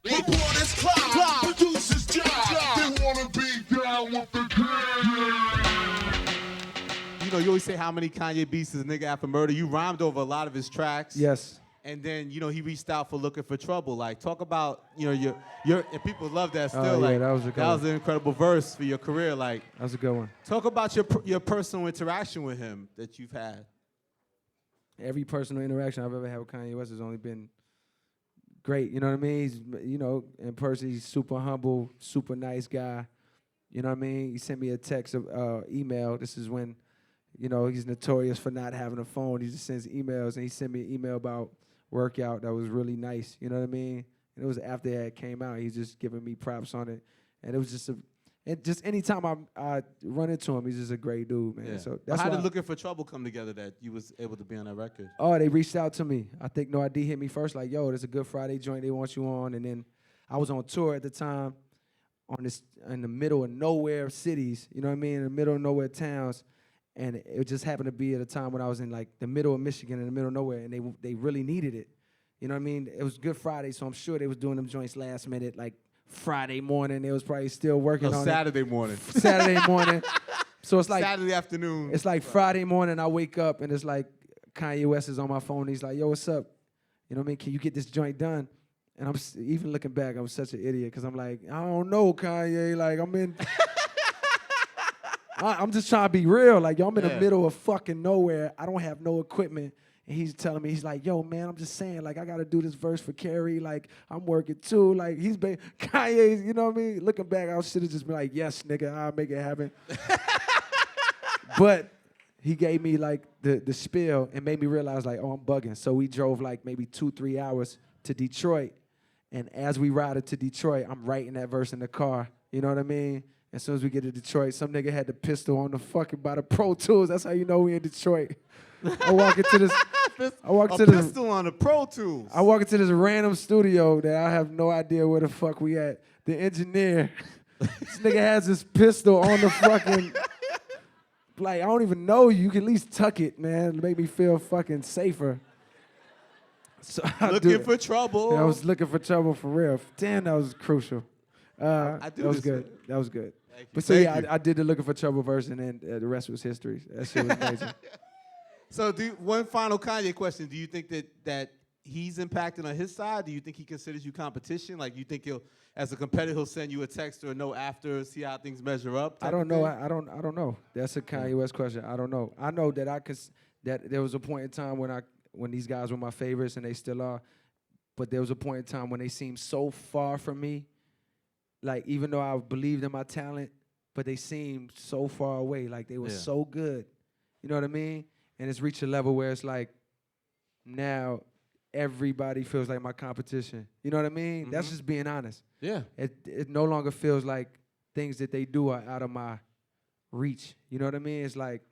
Reporters climb, producers jive. They wanna be down with the king. You know, you always say how many Kanye beats is Nigga After Murder. You rhymed over a lot of his tracks. Yes. And then, you know, he reached out for Looking for Trouble. Like, talk about, you know, your and people love that still. Yeah, like, that was a good one. an incredible verse for your career. Like, That was a good one. talk about your personal interaction with him that you've had. Every personal interaction I've ever had with Kanye West has only been great. You know what I mean? He's, you know, in person, he's super humble, super nice guy. You know what I mean? He sent me a text, email. This is when, you know, he's notorious for not having a phone. He just sends emails, and he sent me an email about workout that was really nice. You know what I mean? And it was after that came out. He's just giving me props on it, and it was just anytime I run into him, he's just a great dude, man. Yeah. So that's how why did Looking for Trouble come together that you was able to be on that record? Oh, they reached out to me. I think No ID hit me first, like, yo, there's a Good Friday joint they want you on. And then I was on tour at the time in the middle of nowhere cities, you know what I mean, in the middle of nowhere towns. And it just happened to be at a time when I was in like the middle of Michigan, in the middle of nowhere, and they really needed it. You know what I mean? It was Good Friday, so I'm sure they was doing them joints last minute, like Friday morning. They was probably still working on Saturday morning. Saturday morning. So it's like Saturday afternoon. It's like Friday morning, I wake up and it's like Kanye West is on my phone. He's like, yo, what's up? You know what I mean? Can you get this joint done? And I'm even looking back, I'm such an idiot because I'm like, I don't know, Kanye. Like, I'm just trying to be real. Like, yo, I'm in the middle of fucking nowhere. I don't have no equipment. And he's telling me, he's like, yo, man, I'm just saying, like, I got to do this verse for Carrie. Like, I'm working too. Like, Kanye, you know what I mean? Looking back, I should have just been like, yes, nigga, I'll make it happen. But he gave me, like, the spiel and made me realize, like, oh, I'm bugging. So we drove, like, maybe 2-3 hours to Detroit. And as we ride to Detroit, I'm writing that verse in the car. You know what I mean? As soon as we get to Detroit, some nigga had the pistol on the fucking by the Pro Tools. That's how you know we in Detroit. I walk into this. Pistol on the Pro Tools. I walk into this random studio that I have no idea where the fuck we at. The engineer, this nigga has his pistol on the fucking. Like, I don't even know you. You can at least tuck it, man, to make me feel fucking safer. So looking for trouble. Yeah, I was looking for trouble for real. Damn, that was crucial. I do that was this, good. man. That was good. But so yeah, I did the Looking for Trouble verse, and then the rest was history. That shit was amazing. So one final Kanye question. Do you think that he's impacted on his side? Do you think he considers you competition? Like, you think as a competitor, he'll send you a text or a note after, see how things measure up? I don't know. I don't know. That's a Kanye West question. I don't know. I know that that there was a point in time when these guys were my favorites, and they still are. But there was a point in time when they seemed so far from me. Like, even though I believed in my talent, but they seemed so far away. Like, they were so good. You know what I mean? And it's reached a level where it's like, now everybody feels like my competition. You know what I mean? Mm-hmm. That's just being honest. Yeah. It no longer feels like things that they do are out of my reach. You know what I mean? It's like,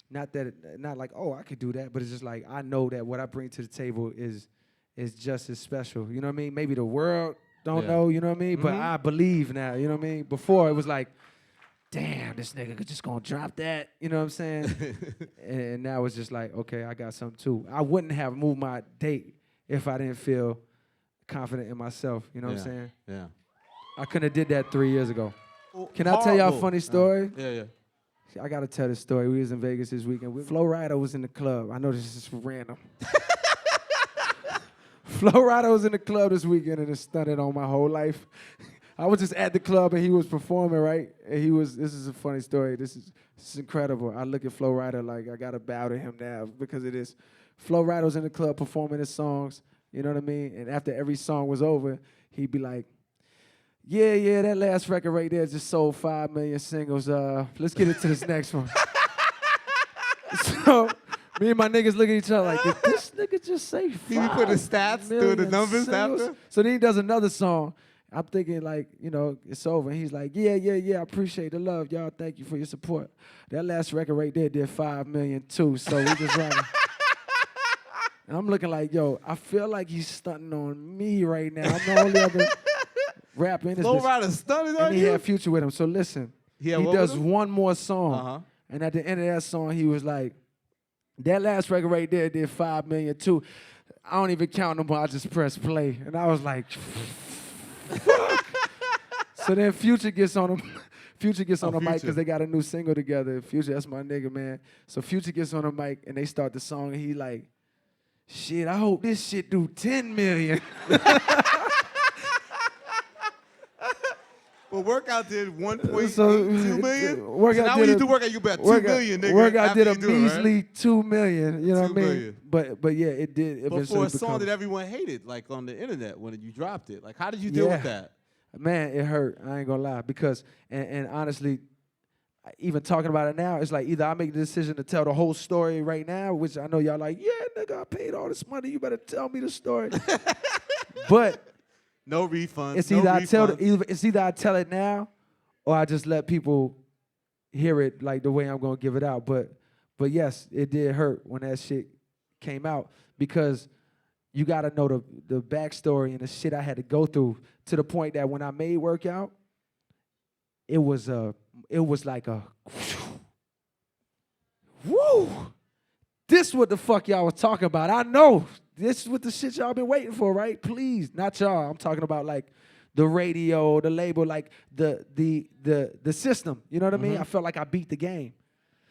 not like, oh, I could do that, but it's just like, I know that what I bring to the table is just as special. You know what I mean? Maybe the world don't know, you know what I mean? Mm-hmm. But I believe now, you know what I mean? Before, it was like, damn, this nigga just gonna drop that, you know what I'm saying? And now it's just like, okay, I got something too. I wouldn't have moved my date if I didn't feel confident in myself, you know what I'm saying? Yeah. I couldn't have did that 3 years ago. Can I tell y'all a funny story? Yeah. I gotta tell this story. We was in Vegas this weekend. Flo-Rida was in the club. I know this is random. Flo-Rida was in the club this weekend and it stunted on my whole life. I was just at the club and he was performing, right? And this is a funny story. This is incredible. I look at Flo-Rida like I gotta bow to him now because of this. Flo-Rida was in the club performing his songs, you know what I mean? And after every song was over, he'd be like, yeah, that last record right there just sold 5 million singles. Let's get into this next one. So me and my niggas look at each other like, did this nigga just say 5 Did he put the stats through the numbers singles? after? So then he does another song. I'm thinking like, you know, it's over. And he's like, yeah, I appreciate the love. Y'all, thank you for your support. That last record right there did 5 million too, so we just running. And I'm looking like, yo, I feel like he's stunting on me right now. I'm the only other rapper in this bitch. Flo-Rida stunting on you? And he had Future with him. So listen, he does one more song. And at the end of that song, he was like, that last record right there did 5 million too. I don't even count no more. I just press play. And I was like, fuck? So then Future gets on him. Future gets on the mic Future. because they got a new single together. Future, that's my nigga, man. So Future gets on the mic and they start the song and he like, shit, I hope this shit do 10 million. Well, Workout did 1.82 So, million. Workout so now did when you a- do Workout, you bet 2 Workout- million, nigga. Workout after did a you do it, right? measly 2 million, you know what I 2 mean? million. But yeah, it did But eventually for a song become. that everyone hated, like on the internet when you dropped it, like how did you deal with that? Man, it hurt. I ain't gonna lie. Because, and honestly, even talking about it now, it's like either I make the decision to tell the whole story right now, which I know y'all like, yeah, nigga, I paid all this money. You better tell me the story. But No refunds. it's no either refunds. it's either I tell it now, or I just let people hear it like the way I'm gonna give it out. But yes, it did hurt when that shit came out because you gotta know the backstory and the shit I had to go through to the point that when I made Workout, it was like a woo. This what the fuck y'all was talking about. I know. This is what the shit y'all been waiting for, right? Please, not y'all. I'm talking about like the radio, the label, like the system. You know what I mean? I felt like I beat the game.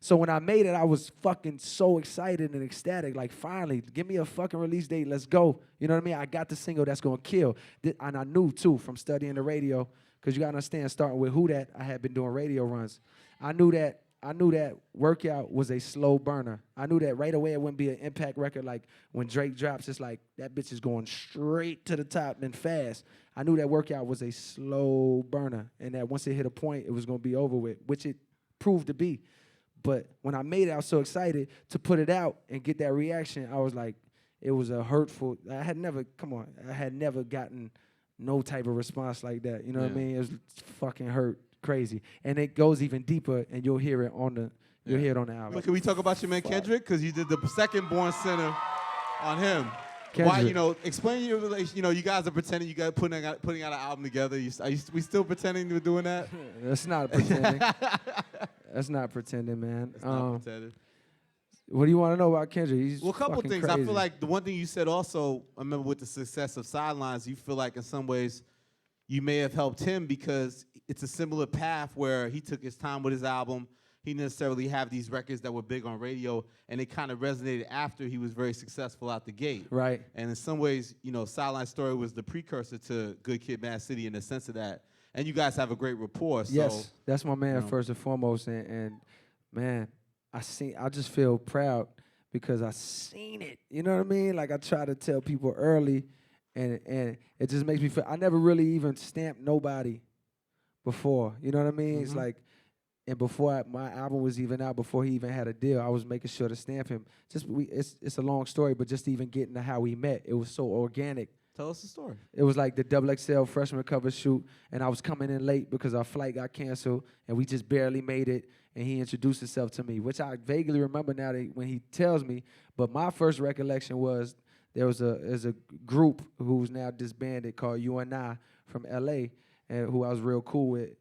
So when I made it, I was fucking so excited and ecstatic. Like, finally, give me a fucking release date. Let's go. You know what I mean? I got the single that's going to kill. And I knew, too, from studying the radio, because you got to understand, starting with Who Dat, I had been doing radio runs. I knew that Workout was a slow burner. I knew that right away it wouldn't be an impact record. Like, when Drake drops, it's like, that bitch is going straight to the top and fast. I knew that Workout was a slow burner, and that once it hit a point, it was going to be over with, which it proved to be. But when I made it, I was so excited to put it out and get that reaction. I was like, it was a hurtful. I had never gotten no type of response like that. You know what I mean? It was fucking hurt crazy. And it goes even deeper, and you'll hear it on the album. But can we talk about your man Kendrick? Because you did the second Born Sinner on him. Kendrick. Why, explain your relation. You guys are pretending you guys putting out an album together. We still pretending you're doing that? That's not pretending. That's not pretending, man. It's not pretending. What do you want to know about Kendrick? He's Well, a couple fucking things. crazy. I feel like the one thing you said also, I remember with the success of Sidelines, you feel like in some ways you may have helped him because it's a similar path where he took his time with his album. He didn't necessarily have these records that were big on radio, and it kind of resonated after he was very successful out the gate. Right. And in some ways, Sideline Story was the precursor to Good Kid, Mad City in the sense of that. And you guys have a great rapport. Yes, so, that's my man first and foremost, and man, I just feel proud because I seen it. You know what I mean? Like I try to tell people early, and it just makes me feel. I never really even stamped nobody before. You know what I mean? It's like, and before my album was even out, before he even had a deal, I was making sure to stamp him. It's a long story, but just even getting to how we met, it was so organic. Tell us the story. It was like the XXL freshman cover shoot, and I was coming in late because our flight got canceled, and we just barely made it, and he introduced himself to me, which I vaguely remember now when he tells me, but my first recollection was there's a group who's now disbanded called UNI from L.A., and who I was real cool with,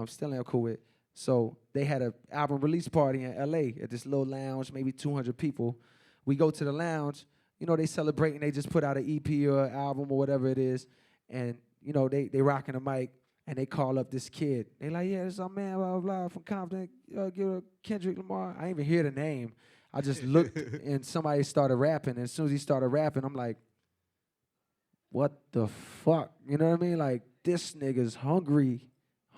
still am cool with. So they had an album release party in L.A. at this little lounge, maybe 200 people. We go to the lounge. They celebrating. They just put out an EP or an album or whatever it is. And, they rocking the mic, and they call up this kid. They like, yeah, this is our man, blah, blah, blah, from Compton. Give a Kendrick Lamar. I didn't even hear the name. I just looked, and somebody started rapping. And as soon as he started rapping, I'm like, what the fuck? You know what I mean? Like, this nigga's hungry.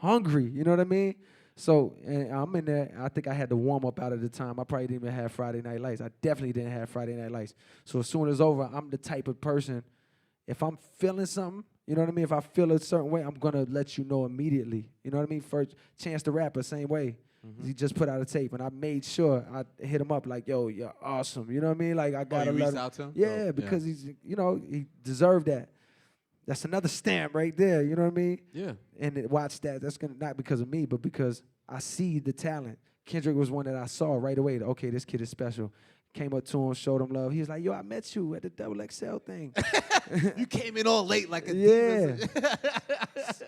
You know what I mean? So, and I'm in there. I think I had the warm up out at the time. I probably didn't even have Friday Night Lights. I definitely didn't have Friday Night Lights. So as soon as it's over, I'm the type of person, if I'm feeling something, you know what I mean? If I feel a certain way, I'm going to let you know immediately. You know what I mean? First, Chance the Rapper, same way. He just put out a tape, and I made sure I hit him up like, yo, you're awesome. You know what I mean? Like, I got to you let reached him. out to him? Yeah, because he's, he deserved that. That's another stamp right there. You know what I mean? Yeah. And watch that. That's gonna not because of me, but because I see the talent. Kendrick was one that I saw right away. Okay, this kid is special. Came up to him, showed him love. He was like, yo, I met you at the XXL thing. You came in all late like a demon.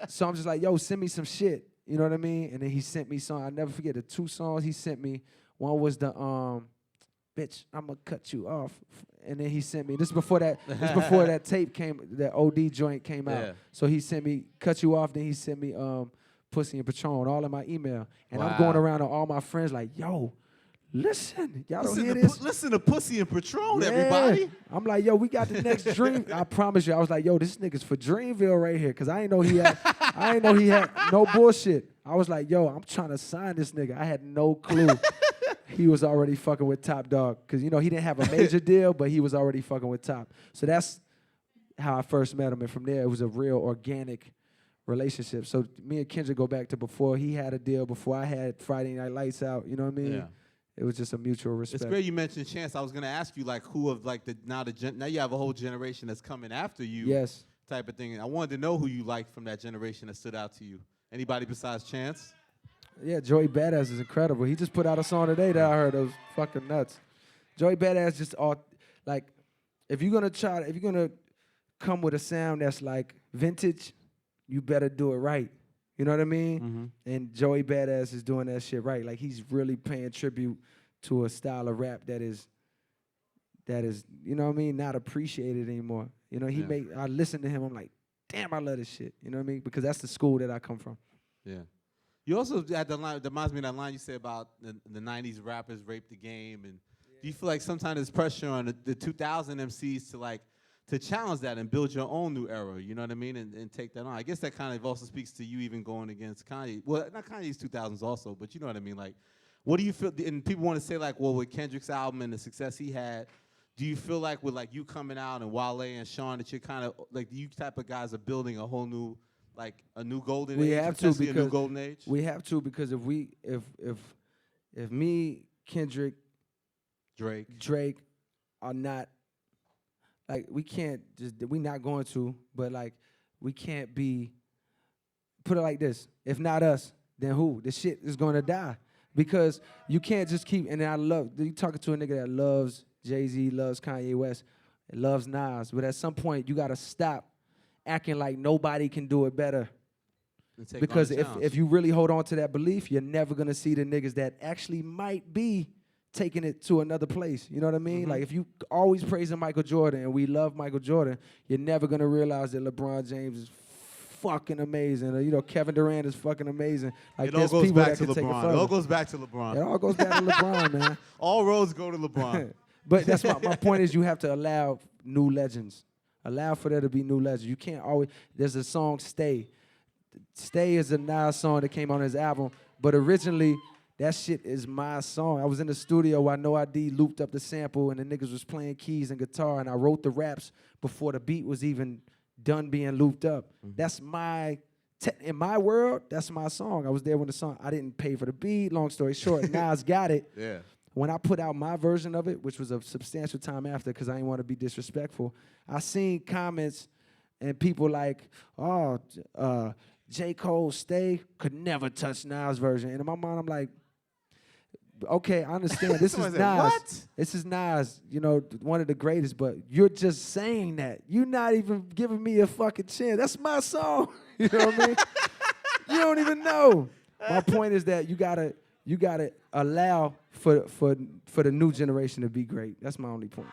So I'm just like, yo, send me some shit. You know what I mean? And then he sent me songs. I'll never forget the 2 songs he sent me. One was the bitch, I'm gonna cut you off. And then he sent me, this before that tape came, that OD joint came out. Yeah. So he sent me, cut you off, then he sent me Pussy and Patron, all in my email. And I'm Wow. going around to all my friends like, yo, listen, y'all don't hear this? Listen to Pussy and Patron, Yeah. everybody. I'm like, yo, we got the next Dream. I promise you, I was like, yo, this nigga's for Dreamville right here, because I ain't know he had no bullshit. I was like, yo, I'm trying to sign this nigga. I had no clue. He was already fucking with Top Dog, because, you know, he didn't have a major deal, but he was already fucking with Top. So that's how I first met him, and from there, it was a real organic relationship. So me and Kendrick go back to before he had a deal, before I had Friday Night Lights Out, you know what I mean? Yeah. It was just a mutual respect. It's great you mentioned Chance. I was gonna ask you like who of like now you have a whole generation that's coming after you. Yes. Type of thing. I wanted to know who you liked from that generation that stood out to you. Anybody besides Chance? Yeah, Joey Badass is incredible. He just put out a song today that I heard that was fucking nuts. Joey Badass just like, if you're gonna come with a sound that's like vintage, you better do it right. You know what I mean? Mm-hmm. And Joey Badass is doing that shit right. Like, he's really paying tribute to a style of rap that is, you know what I mean, not appreciated anymore. You know, I listen to him, I'm like, damn, I love this shit. You know what I mean? Because that's the school that I come from. Yeah. You also had the line, that reminds me of that line you said about the 90s rappers raped the game. And do you feel like sometimes there's pressure on the 2000 MCs to challenge that and build your own new era, you know what I mean, and take that on? I guess that kind of also speaks to you even going against Kanye. Well, not Kanye's 2000s also, but you know what I mean? Like, what do you feel, and people want to say like, well, with Kendrick's album and the success he had, do you feel like with like you coming out and Wale and Sean that you're kind of, like you type of guys are building a whole new, like a new golden age? We have to, because a new golden age? We have to, because if me, Kendrick, Drake are not, like, we can't just, we're not going to, but like, we can't be, put it like this, if not us, then who? The shit is gonna die. Because you can't just keep, and you talking to a nigga that loves Jay-Z, loves Kanye West, and loves Nas, but at some point, you gotta stop acting like nobody can do it better. Because if you really hold on to that belief, you're never gonna see the niggas that actually might be taking it to another place. You know what I mean? Mm-hmm. Like, if you always praising Michael Jordan, and we love Michael Jordan, you're never gonna realize that LeBron James is fucking amazing. Or, you know, Kevin Durant is fucking amazing. Like, it all there's goes people back that to can take it LeBron. further. It all goes back to LeBron. It all goes back to LeBron, man. All roads go to LeBron. But that's my point is, you have to allow new legends. Allow for there to be new legends. You can't always, there's a song, Stay. Stay is a Nas song that came on his album, but originally, that shit is my song. I was in the studio while No ID looped up the sample, and the niggas was playing keys and guitar, and I wrote the raps before the beat was even done being looped up. Mm-hmm. That's in my world, that's my song. I was there when the song, I didn't pay for the beat, long story short, Nas got it. Yeah. When I put out my version of it, which was a substantial time after, because I didn't want to be disrespectful, I seen comments and people like, oh, J. Cole, Stay could never touch Nas' version. And in my mind, I'm like, okay, I understand. This is Nas. What? This is Nas, you know, one of the greatest, but you're just saying that. You're not even giving me a fucking chance. That's my song. You know what I mean? You don't even know. My point is that you gotta allow for the new generation to be great. That's my only point.